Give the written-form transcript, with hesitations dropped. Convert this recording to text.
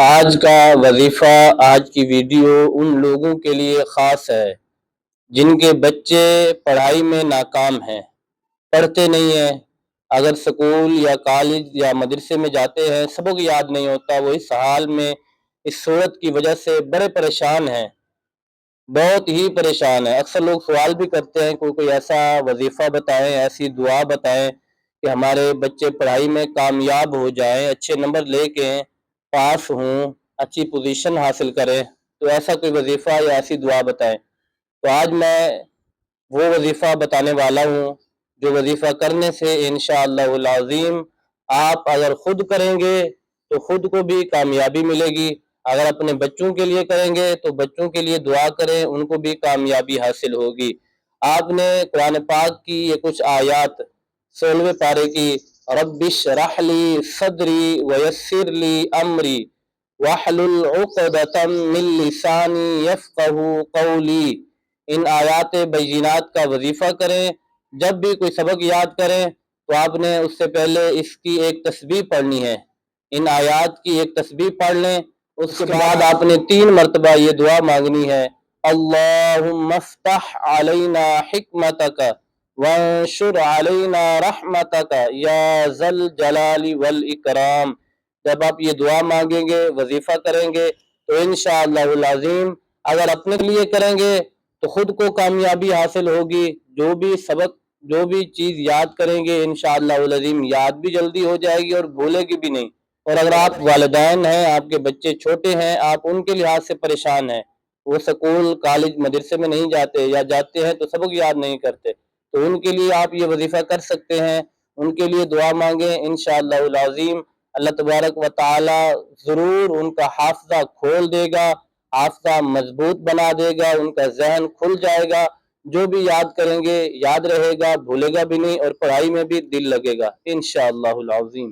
آج کا وظیفہ، آج کی ویڈیو ان لوگوں کے لیے خاص ہے جن کے بچے پڑھائی میں ناکام ہیں، پڑھتے نہیں ہیں۔ اگر سکول یا کالج یا مدرسے میں جاتے ہیں، سبق یاد نہیں ہوتا، وہ اس حال میں اس صورت کی وجہ سے بڑے پریشان ہیں، بہت ہی پریشان ہیں۔ اکثر لوگ سوال بھی کرتے ہیں کہ کوئی ایسا وظیفہ بتائیں، ایسی دعا بتائیں کہ ہمارے بچے پڑھائی میں کامیاب ہو جائیں، اچھے نمبر لے کے پاس ہوں، اچھی پوزیشن حاصل کریں۔ تو ایسا کوئی وظیفہ یا ایسی دعا بتائیں۔ تو آج میں وہ وظیفہ بتانے والا ہوں جو وظیفہ کرنے سے انشاءاللہ العظیم آپ اگر خود کریں گے تو خود کو بھی کامیابی ملے گی، اگر اپنے بچوں کے لیے کریں گے تو بچوں کے لیے دعا کریں، ان کو بھی کامیابی حاصل ہوگی۔ آپ نے قرآن پاک کی یہ کچھ آیات 16ویں پارے کی رب اشرح لی صدری ویسر لی امری واحلل عقدۃ من لسانی یفقہوا قولی، ان آیات بینات کا وظیفہ کریں۔ جب بھی کوئی سبق یاد کریں تو آپ نے اس سے پہلے اس کی ایک تسبیح پڑھنی ہے، ان آیات کی ایک تسبیح پڑھ لیں۔ اس کے بعد آپ نے 3 مرتبہ یہ دعا مانگنی ہے، اللہم افتح علینا حکمتک وانشر علینا رحمتک یا ذا الجلال والاکرام۔ جب آپ یہ دعا مانگیں گے، وظیفہ کریں گے تو انشاءاللہ العظیم اگر اپنے لیے کریں گے تو خود کو کامیابی حاصل ہوگی، جو بھی سبق جو بھی چیز یاد کریں گے انشاءاللہ العظیم یاد بھی جلدی ہو جائے گی اور بھولے گی بھی نہیں۔ اور اگر آپ والدین ہیں، آپ کے بچے چھوٹے ہیں، آپ ان کے لحاظ سے پریشان ہیں، وہ سکول کالج مدرسے میں نہیں جاتے یا جاتے ہیں تو سبق یاد نہیں کرتے، تو ان کے لیے آپ یہ وظیفہ کر سکتے ہیں، ان کے لیے دعا مانگیں انشاءاللہ العظیم اللہ تبارک و تعالی ضرور ان کا حافظہ کھول دے گا، حافظہ مضبوط بنا دے گا، ان کا ذہن کھل جائے گا، جو بھی یاد کریں گے یاد رہے گا، بھولے گا بھی نہیں اور پڑھائی میں بھی دل لگے گا انشاءاللہ العظیم۔